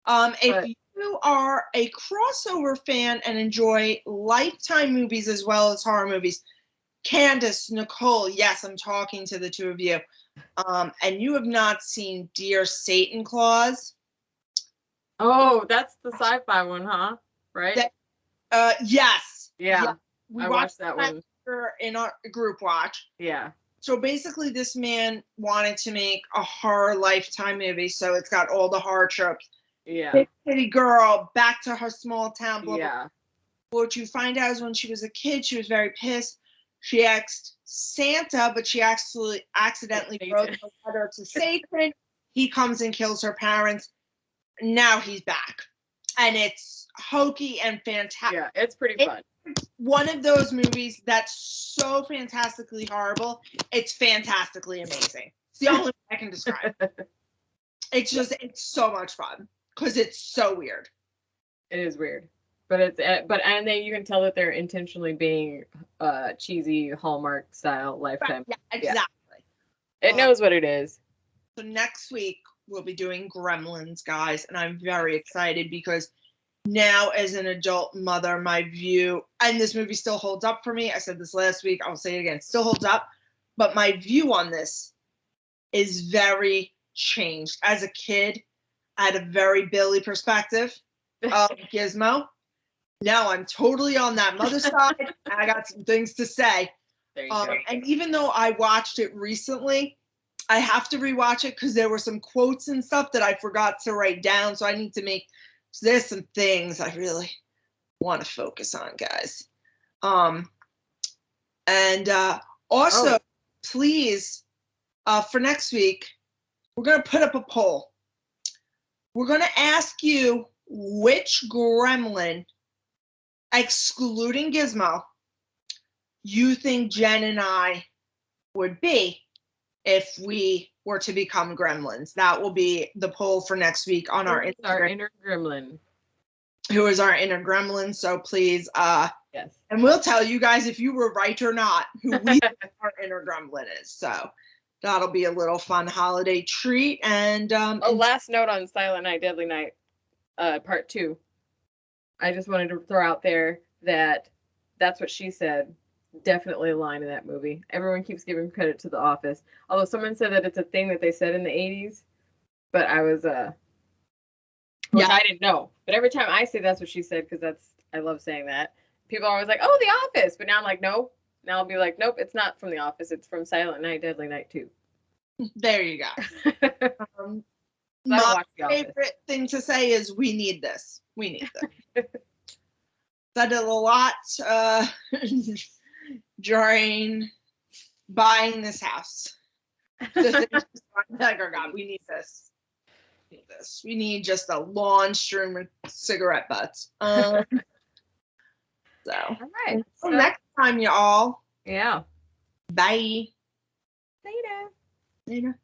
If you are a crossover fan and enjoy Lifetime movies as well as horror movies, Candace, Nicole, yes, I'm talking to the 2 of you. And you have not seen Dear Satan Claus.
Oh, that's the sci-fi one, huh? Right?
Yes.
Yeah.
We
I watched that one
in our group watch.
Yeah.
So basically, this man wanted to make a horror Lifetime movie, so it's got all the horror tropes.
Yeah.
Big city girl, back to her small town. Blah,
yeah.
Blah. What you find out is when she was a kid, she was very pissed. She asked Santa, but she actually accidentally wrote the letter to Satan. He comes and kills her parents. Now he's back. And it's hokey and fantastic.
Yeah, it's pretty fun.
One of those movies that's so fantastically horrible, it's fantastically amazing. It's the only way I can describe it. It's so much fun because it's so weird.
It is weird, but and then you can tell that they're intentionally being cheesy Hallmark style Lifetime.
Yeah, exactly.
Yeah. It knows what it is.
So next week we'll be doing Gremlins, guys, and I'm very excited because now as an adult mother, my view, and this movie still holds up for me. I said this last week, I'll say it again, still holds up, but my view on this is very changed. As a kid, I had a very Billy perspective of Gizmo. Now I'm totally on that mother side, and I got some things to say.
There you go.
And even though I watched it recently, I have to rewatch it because there were some quotes and stuff that I forgot to write down. So I need to make. So there's some things I really want to focus on, guys. Also, please, for next week, we're gonna put up a poll. We're gonna ask you which gremlin, excluding Gizmo, you think Jen and I would be if we were to become gremlins. That will be the poll for next week on our Instagram.
Our inner gremlin.
Who is our inner gremlin? So please,
yes.
And we'll tell you guys if you were right or not who we think our inner gremlin is. So that'll be a little fun holiday treat. And
last note on Silent Night, Deadly Night, part 2. I just wanted to throw out there that That's What She Said. Definitely a line in that movie. Everyone keeps giving credit to The Office. Although someone said that it's a thing that they said in the 80s. But I was, which I didn't know. But every time I say That's What She Said, because I love saying that, people are always like, oh, The Office. But now I'm like, no. Now I'll be like, nope, it's not from The Office. It's from Silent Night, Deadly Night 2.
There you go. My favorite thing to say is we need this. We need this. Said it a lot during buying this house. Like, oh God, we need this. We need just a lawn strewn with cigarette butts. So,
all right.
Until next time, y'all.
Yeah.
Bye.
Later.
Later.